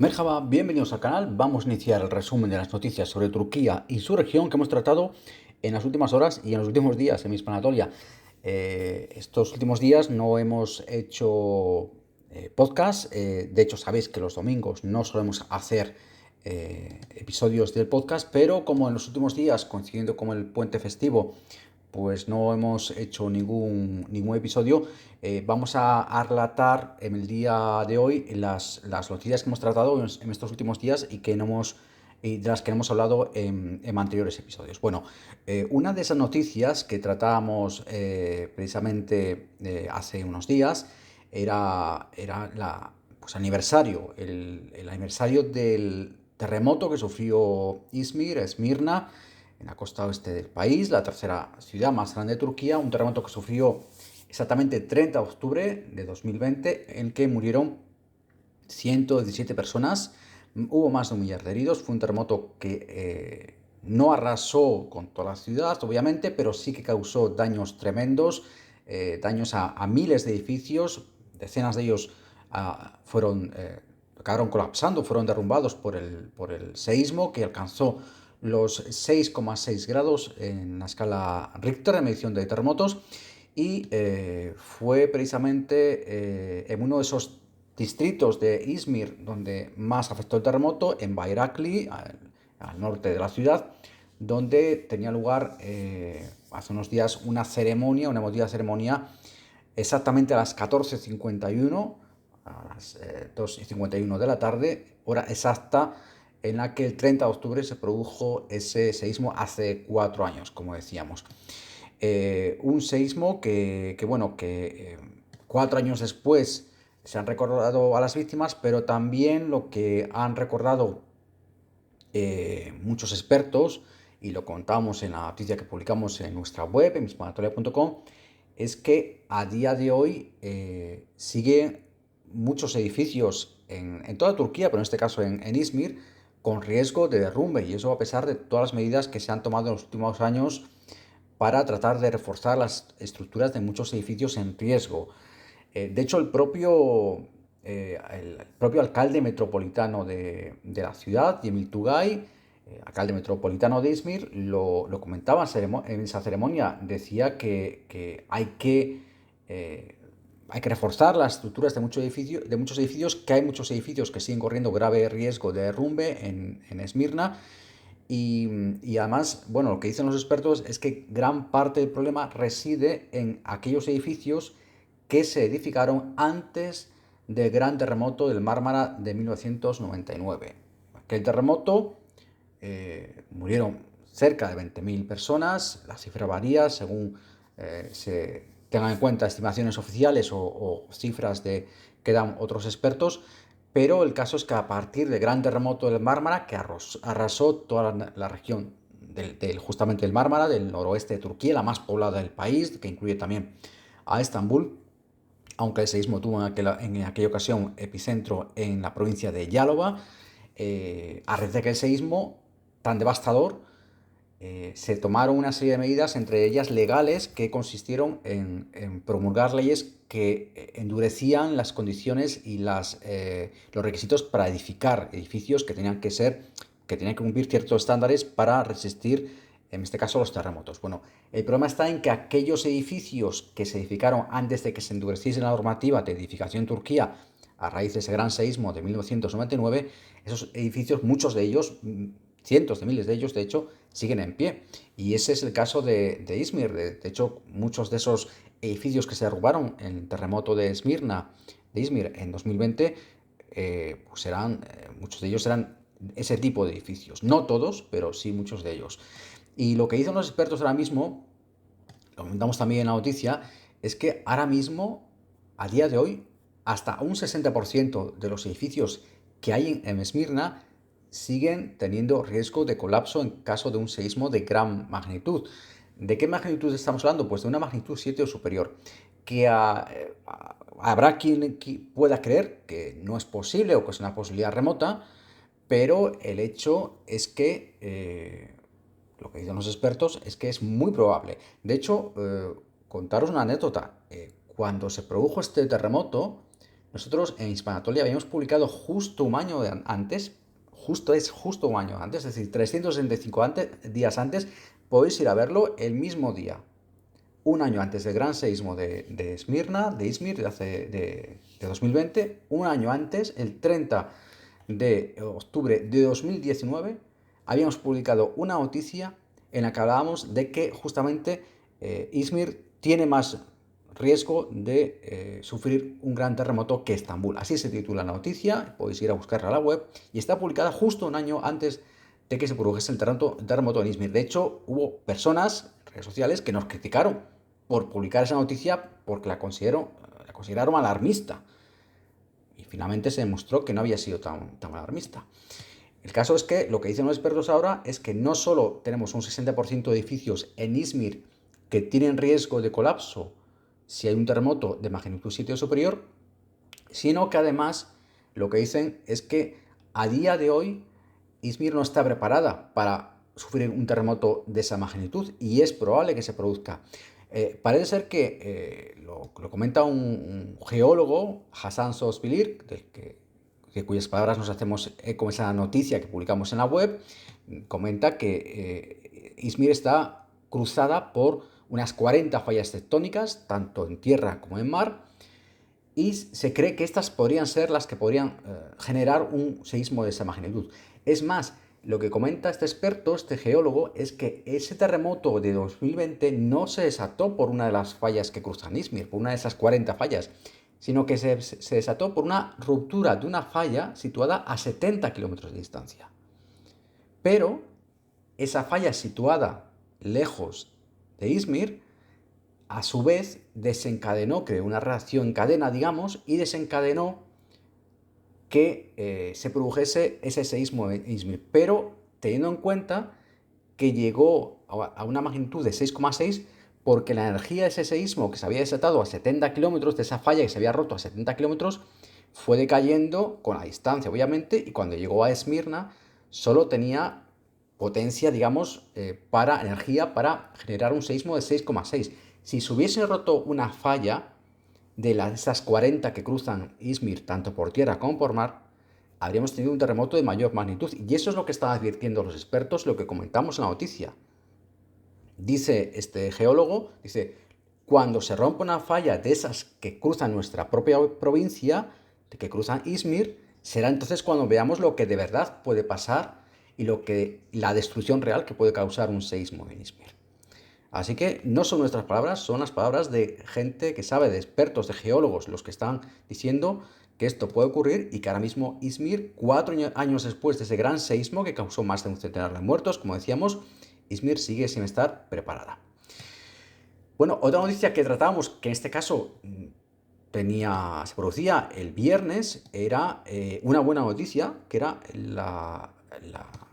Merhaba, bienvenidos al canal. Vamos a iniciar el resumen de las noticias sobre Turquía y su región que hemos tratado en las últimas horas y en los últimos días en Mispa Anatolia. Estos últimos días no hemos hecho podcast. De hecho, sabéis que los domingos no solemos hacer episodios del podcast, pero como en los últimos días, coincidiendo con el puente festivo, pues no hemos hecho ningún episodio. Vamos a relatar en el día de hoy las noticias que hemos tratado en estos últimos días y de las que hemos hablado en anteriores episodios. Bueno, una de esas noticias que tratábamos precisamente hace unos días era pues, el aniversario del terremoto que sufrió Esmirna, en la costa oeste del país, la tercera ciudad más grande de Turquía, un terremoto que sufrió exactamente el 30 de octubre de 2020, en el que murieron 117 personas, hubo más de 1 millar de heridos. Fue un terremoto que no arrasó con toda la ciudad, obviamente, pero sí que causó daños tremendos, daños a miles de edificios. Decenas de ellos acabaron colapsando, fueron derrumbados por el seísmo, que alcanzó los 6,6 grados en la escala Richter de medición de terremotos, y fue precisamente en uno de esos distritos de Izmir donde más afectó el terremoto, en Bayrakli, al norte de la ciudad, donde tenía lugar hace unos días una emotiva ceremonia, exactamente a las 14:51, a las 2:51 de la tarde, hora exacta en la que el 30 de octubre se produjo ese seísmo hace 4 años, como decíamos. Un seísmo que 4 años después se han recordado a las víctimas, pero también lo que han recordado muchos expertos, y lo contamos en la noticia que publicamos en nuestra web, en mispanatolia.com, es que a día de hoy siguen muchos edificios en toda Turquía, pero en este caso en Izmir, con riesgo de derrumbe, y eso a pesar de todas las medidas que se han tomado en los últimos años para tratar de reforzar las estructuras de muchos edificios en riesgo. De hecho, el propio alcalde metropolitano de la ciudad, Cemil Tugay, alcalde metropolitano de Izmir, lo comentaba en esa ceremonia. Decía que hay que reforzar las estructuras de muchos edificios, que hay muchos edificios que siguen corriendo grave riesgo de derrumbe en Esmirna. Y además, bueno, lo que dicen los expertos es que gran parte del problema reside en aquellos edificios que se edificaron antes del gran terremoto del Mármara de 1999. Aquel terremoto murieron cerca de 20.000 personas, la cifra varía según se tengan en cuenta estimaciones oficiales o cifras que dan otros expertos, pero el caso es que a partir del gran terremoto del Mármara, que arrasó toda la región justamente del Mármara, del noroeste de Turquía, la más poblada del país, que incluye también a Estambul, aunque el seísmo tuvo en aquella ocasión epicentro en la provincia de Yálova. A raíz de aquel seísmo tan devastador, se tomaron una serie de medidas, entre ellas legales, que consistieron en promulgar leyes que endurecían las condiciones y los requisitos para edificar edificios que tenían que cumplir ciertos estándares para resistir, en este caso, los terremotos. Bueno, el problema está en que aquellos edificios que se edificaron antes de que se endureciese la normativa de edificación en Turquía a raíz de ese gran seísmo de 1999, esos edificios, muchos de ellos, cientos de miles de ellos, de hecho, siguen en pie. Y ese es el caso de Izmir. De hecho, muchos de esos edificios que se derrubaron en el terremoto de Izmir en 2020, muchos de ellos eran ese tipo de edificios. No todos, pero sí muchos de ellos. Y lo que dicen los expertos ahora mismo, lo comentamos también en la noticia, es que ahora mismo, a día de hoy, hasta un 60% de los edificios que hay en Esmirna siguen teniendo riesgo de colapso en caso de un seísmo de gran magnitud. ¿De qué magnitud estamos hablando? Pues de una magnitud 7 o superior. Que habrá quien pueda creer que no es posible o que es una posibilidad remota, pero el hecho es que lo que dicen los expertos es que es muy probable. De hecho, contaros una anécdota. Cuando se produjo este terremoto, nosotros en Hispanatolia habíamos publicado justo un año antes, justo un año antes, es decir, 365 días antes, podéis ir a verlo el mismo día, un año antes del gran seísmo de Esmirna, de Izmir, de 2020, un año antes, el 30 de octubre de 2019, habíamos publicado una noticia en la que hablábamos de que justamente Izmir tiene más riesgo de sufrir un gran terremoto que Estambul. Así se titula la noticia, podéis ir a buscarla a la web, y está publicada justo un año antes de que se produjese el terremoto en Izmir. De hecho, hubo personas en redes sociales que nos criticaron por publicar esa noticia porque la consideraron alarmista. Y finalmente se demostró que no había sido tan alarmista. El caso es que lo que dicen los expertos ahora es que no solo tenemos un 60% de edificios en Izmir que tienen riesgo de colapso si hay un terremoto de magnitud 7 o superior, sino que además lo que dicen es que a día de hoy Izmir no está preparada para sufrir un terremoto de esa magnitud y es probable que se produzca. Parece ser que lo comenta un geólogo, Hassan Sosbilir, de cuyas palabras nos hacemos eco en esa noticia que publicamos en la web, comenta que Izmir está cruzada por unas 40 fallas tectónicas, tanto en tierra como en mar, y se cree que estas podrían ser las que podrían generar un seísmo de esa magnitud. Es más, lo que comenta este experto, este geólogo, es que ese terremoto de 2020 no se desató por una de las fallas que cruzan Izmir, por una de esas 40 fallas, sino que se desató por una ruptura de una falla situada a 70 kilómetros de distancia. Pero esa falla situada lejos de Izmir, a su vez desencadenó, creó una reacción en cadena, digamos, y desencadenó que se produjese ese seísmo en Izmir. Pero teniendo en cuenta que llegó a una magnitud de 6,6 porque la energía de ese seísmo que se había desatado a 70 kilómetros, de esa falla que se había roto a 70 kilómetros, fue decayendo con la distancia, obviamente, y cuando llegó a Esmirna solo tenía potencia, digamos, para energía para generar un seísmo de 6,6. Si se hubiese roto una falla de esas 40 que cruzan Izmir, tanto por tierra como por mar, habríamos tenido un terremoto de mayor magnitud. Y eso es lo que están advirtiendo los expertos, lo que comentamos en la noticia. Dice este geólogo, dice, cuando se rompe una falla de esas que cruzan nuestra propia provincia, de que cruzan Izmir, será entonces cuando veamos lo que de verdad puede pasar y la destrucción real que puede causar un seísmo en Izmir. Así que no son nuestras palabras, son las palabras de gente que sabe, de expertos, de geólogos, los que están diciendo que esto puede ocurrir y que ahora mismo Izmir, 4 años después de ese gran seísmo que causó más de un centenar de muertos, como decíamos, Izmir sigue sin estar preparada. Bueno, otra noticia que tratábamos, que en este caso se producía el viernes, era una buena noticia, que era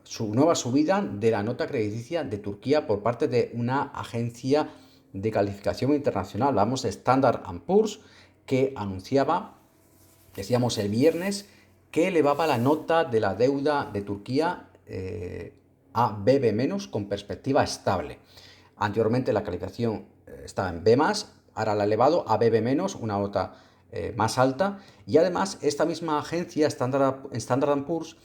su nueva subida de la nota crediticia de Turquía por parte de una agencia de calificación internacional. Hablamos de Standard & Poor's, que anunciaba, decíamos el viernes, que elevaba la nota de la deuda de Turquía a BB- con perspectiva estable. Anteriormente la calificación estaba en B+, ahora la ha elevado a BB-, una nota más alta, y además esta misma agencia, Standard & Poor's,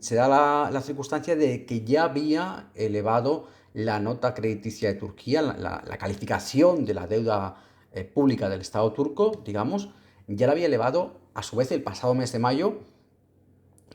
se da la circunstancia de que ya había elevado la nota crediticia de Turquía, la calificación de la deuda pública del Estado turco, digamos, ya la había elevado a su vez el pasado mes de mayo,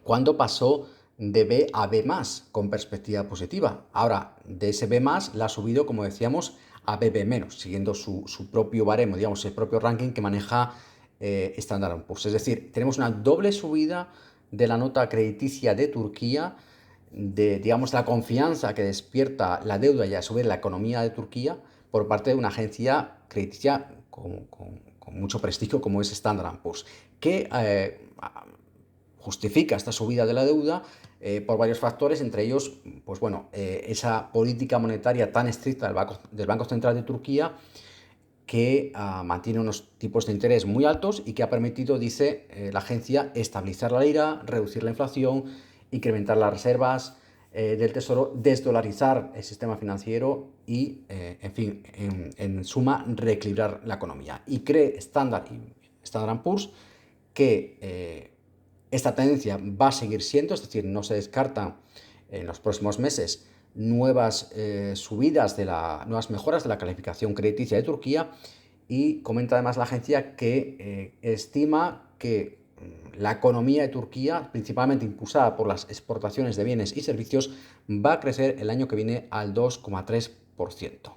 cuando pasó de B a B+, con perspectiva positiva. Ahora, de ese B+, la ha subido, como decíamos, a BB-, siguiendo su propio baremo, digamos, el propio ranking que maneja Standard & Poor's. Es decir, tenemos una doble subida de la nota crediticia de Turquía, de, digamos, la confianza que despierta la deuda y a su vez la economía de Turquía por parte de una agencia crediticia con mucho prestigio como es Standard & Poor's, que justifica esta subida de la deuda por varios factores, entre ellos, pues bueno, esa política monetaria tan estricta del Banco Central de Turquía que mantiene unos tipos de interés muy altos y que ha permitido, dice la agencia, estabilizar la lira, reducir la inflación, incrementar las reservas del Tesoro, desdolarizar el sistema financiero y, en fin, en suma, reequilibrar la economía. Y cree Standard & Poor's que esta tendencia va a seguir siendo, es decir, no se descarta en los próximos meses nuevas nuevas mejoras de la calificación crediticia de Turquía, y comenta además la agencia que estima que la economía de Turquía, principalmente impulsada por las exportaciones de bienes y servicios, va a crecer el año que viene al 2,3%.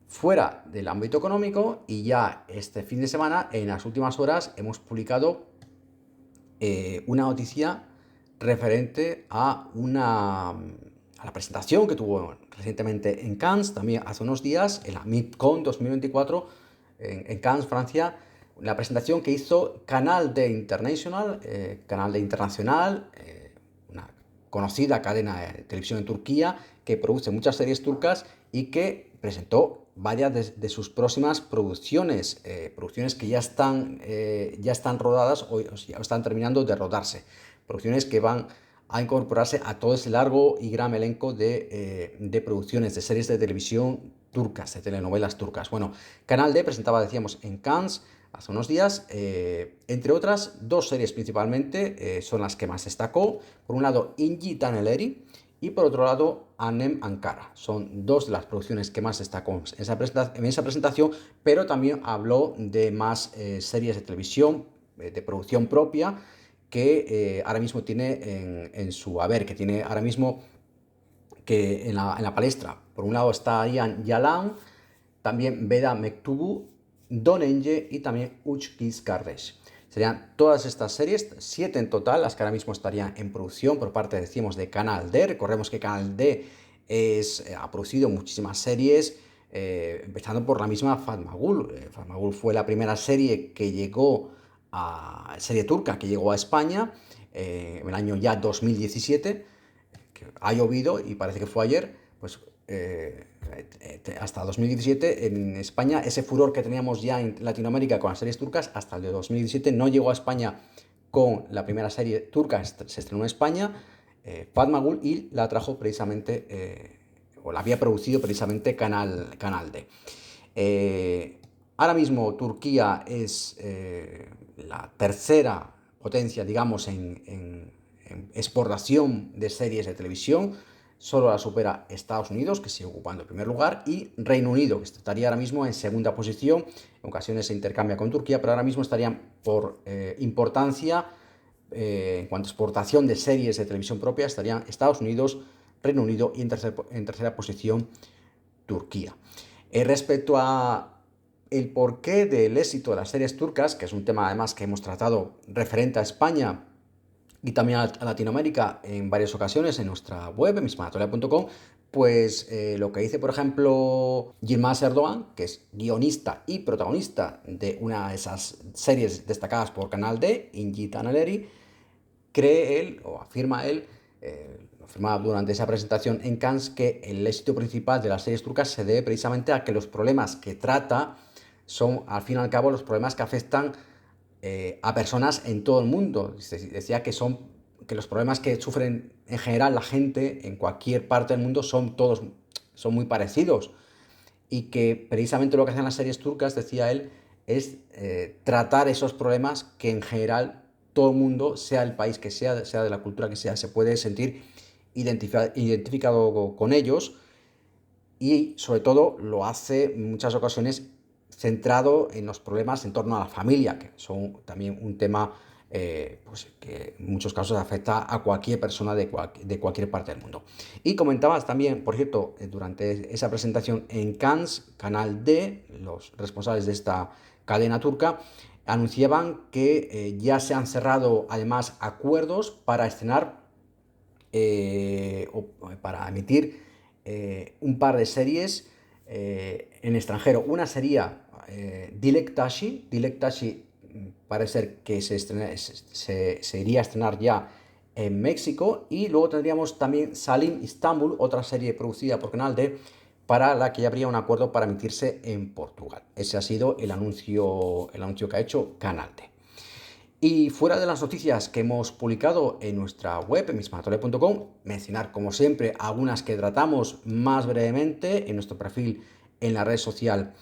Fuera del ámbito económico, y ya este fin de semana, en las últimas horas, hemos publicado una noticia referente a la presentación que tuvo recientemente en Cannes, también hace unos días, en la MIPCOM 2024, en Cannes, Francia, la presentación que hizo Canal D International, Canal D Internacional, una conocida cadena de televisión en Turquía que produce muchas series turcas y que presentó varias de sus próximas producciones, producciones que ya están rodadas o están terminando de rodarse, producciones que van a incorporarse a todo ese largo y gran elenco de producciones, de series de televisión turcas, de telenovelas turcas. Bueno, Canal D presentaba, decíamos, en Cannes hace unos días, entre otras, dos series principalmente son las que más destacó. Por un lado, İnci Taneleri, y por otro lado, Annem Ankara. Son dos de las producciones que más destacó en esa presentación, pero también habló de más series de televisión, de producción propia, que ahora mismo tiene en su haber, que tiene ahora mismo que en la palestra. Por un lado está Ian Yalan, también Veda Mektubu, Don Enge y también Uç Kız Kardeş. Serían todas estas series, 7 en total, las que ahora mismo estarían en producción por parte, decimos, de Canal D. Recordemos que Canal D ha producido muchísimas series, empezando por la misma Fatma Gul. Fatma Gul fue la primera serie serie turca que llegó a España en el año ya 2017, que ha llovido y parece que fue ayer, pues hasta 2017 en España, ese furor que teníamos ya en Latinoamérica con las series turcas, hasta el de 2017 no llegó a España con la primera serie turca, se estrenó en España, Fatma Gul, y la trajo precisamente, o la había producido precisamente Canal D. Ahora mismo Turquía es la tercera potencia, digamos, en exportación de series de televisión. Solo la supera Estados Unidos, que sigue ocupando el primer lugar, y Reino Unido, que estaría ahora mismo en segunda posición. En ocasiones se intercambia con Turquía, pero ahora mismo estarían por importancia, en cuanto a exportación de series de televisión propia, estarían Estados Unidos, Reino Unido y en tercera posición Turquía. Respecto a el porqué del éxito de las series turcas, que es un tema además que hemos tratado referente a España y también a Latinoamérica en varias ocasiones en nuestra web, en mismanatolia.com, pues lo que dice, por ejemplo, Yilmaz Erdoğan, que es guionista y protagonista de una de esas series destacadas por Canal D, İnci Taneleri, cree él, o afirma él, lo afirmaba durante esa presentación en Cannes, que el éxito principal de las series turcas se debe precisamente a que los problemas que trata son, al fin y al cabo, los problemas que afectan a personas en todo el mundo. Decía que los problemas que sufren en general la gente en cualquier parte del mundo son muy parecidos, y que precisamente lo que hacen las series turcas, decía él, es tratar esos problemas que en general todo el mundo, sea el país que sea de la cultura que sea, se puede sentir identificado con ellos, y sobre todo lo hace en muchas ocasiones centrado en los problemas en torno a la familia, que son también un tema pues que en muchos casos afecta a cualquier persona de cualquier parte del mundo. Y comentabas también, por cierto, durante esa presentación en Cannes, Canal D, los responsables de esta cadena turca, anunciaban que ya se han cerrado además acuerdos para estrenar o para emitir un par de series en extranjero. Una sería Dilek Tashi. Dilek Tashi parece ser que se iría a estrenar ya en México, y luego tendríamos también Salim Istanbul, otra serie producida por Canal D, para la que ya habría un acuerdo para emitirse en Portugal. Ese ha sido el anuncio que ha hecho Canal D. Y fuera de las noticias que hemos publicado en nuestra web, en mismanatolia.com, mencionar, como siempre, algunas que tratamos más brevemente en nuestro perfil en la red social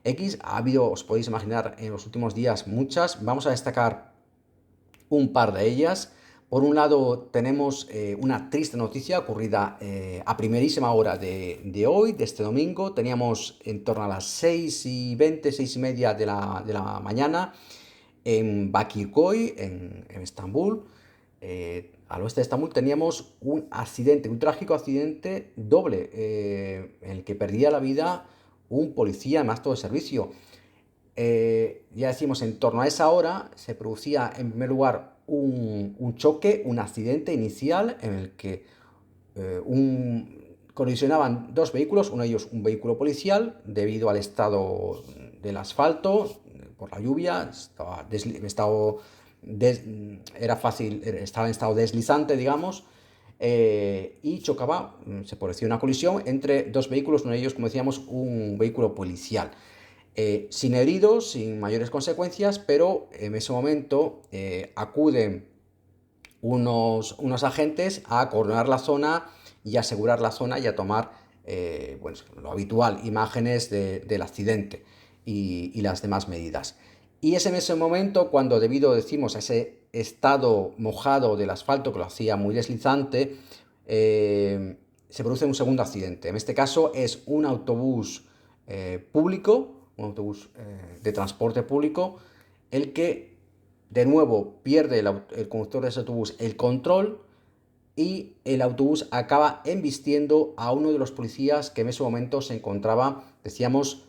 X. Ha habido, os podéis imaginar, en los últimos días muchas. Vamos a destacar un par de ellas. Por un lado, tenemos una triste noticia ocurrida a primerísima hora de hoy, de este domingo. Teníamos en torno a las 6:20, 6:30 de la mañana, en Bakirköy, en Estambul, al oeste de Estambul, teníamos un accidente, un trágico accidente doble, en el que perdía la vida un policía en acto de servicio. Ya decimos, en torno a esa hora se producía en primer lugar un choque, un accidente inicial en el que colisionaban dos vehículos, uno de ellos un vehículo policial, debido al estado del asfalto, por la lluvia, estaba en estado deslizante, digamos, y chocaba, se producía una colisión entre dos vehículos, uno de ellos, como decíamos, un vehículo policial. Sin heridos, sin mayores consecuencias, pero en ese momento acuden unos agentes a coordinar la zona y asegurar la zona y a tomar, bueno, lo habitual, imágenes del accidente y las demás medidas. Y es en ese momento cuando, debido, decimos, a ese estado mojado del asfalto que lo hacía muy deslizante, se produce un segundo accidente. En este caso es un autobús público, un autobús de transporte público, el que de nuevo pierde el conductor de ese autobús el control y el autobús acaba embistiendo a uno de los policías que en ese momento se encontraba, decíamos,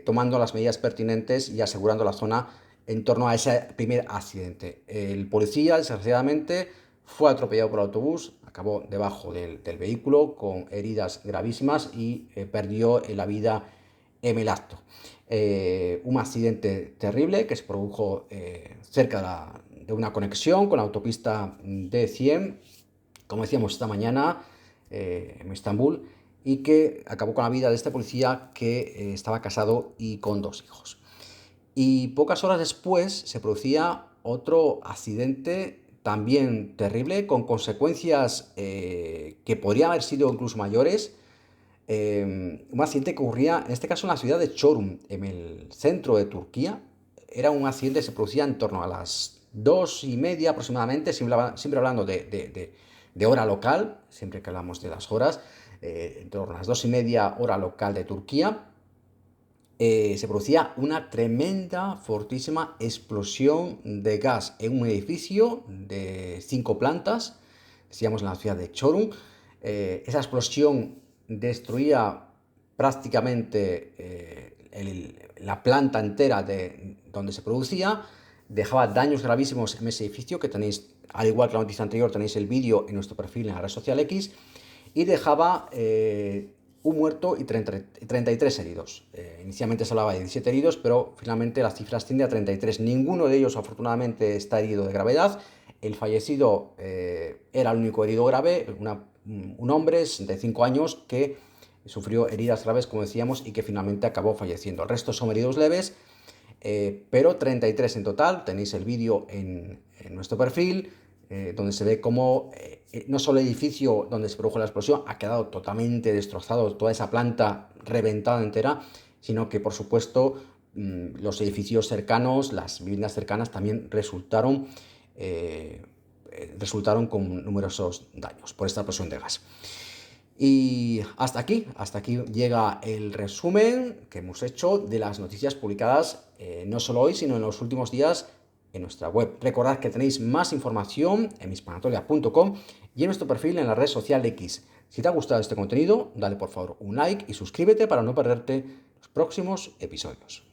tomando las medidas pertinentes y asegurando la zona en torno a ese primer accidente. El policía, desgraciadamente, fue atropellado por el autobús, acabó debajo del vehículo con heridas gravísimas y perdió la vida en el acto. Un accidente terrible que se produjo cerca de una conexión con la autopista D100, como decíamos esta mañana, en Estambul, y que acabó con la vida de este policía que estaba casado y con dos hijos. Y pocas horas después se producía otro accidente también terrible, con consecuencias que podrían haber sido incluso mayores. Un accidente que ocurría, en este caso, en la ciudad de Çorum, en el centro de Turquía. Era un accidente que se producía en torno a las 2:30 aproximadamente, siempre hablando de hora local, siempre que hablamos de las horas, en torno a las 2:30 hora local de Turquía. Se producía una tremenda, fortísima explosión de gas en un edificio de 5 plantas, decíamos, en la ciudad de Çorum. Esa explosión destruía prácticamente la planta entera de donde se producía, dejaba daños gravísimos en ese edificio, que tenéis, al igual que la noticia anterior, tenéis el vídeo en nuestro perfil en la red social X, y dejaba un muerto y 33 heridos. Inicialmente se hablaba de 17 heridos, pero finalmente la cifra asciende a 33. Ninguno de ellos, afortunadamente, está herido de gravedad. El fallecido era el único herido grave, un hombre de 65 años que sufrió heridas graves, como decíamos, y que finalmente acabó falleciendo. El resto son heridos leves, pero 33 en total. Tenéis el vídeo en nuestro perfil, donde se ve cómo no solo el edificio donde se produjo la explosión ha quedado totalmente destrozado, toda esa planta reventada entera, sino que, por supuesto, los edificios cercanos, las viviendas cercanas también resultaron con numerosos daños por esta explosión de gas. Y hasta aquí llega el resumen que hemos hecho de las noticias publicadas no solo hoy, sino en los últimos días en nuestra web. Recordad que tenéis más información en mispanatolia.com y en nuestro perfil en la red social X. Si te ha gustado este contenido, dale por favor un like y suscríbete para no perderte los próximos episodios.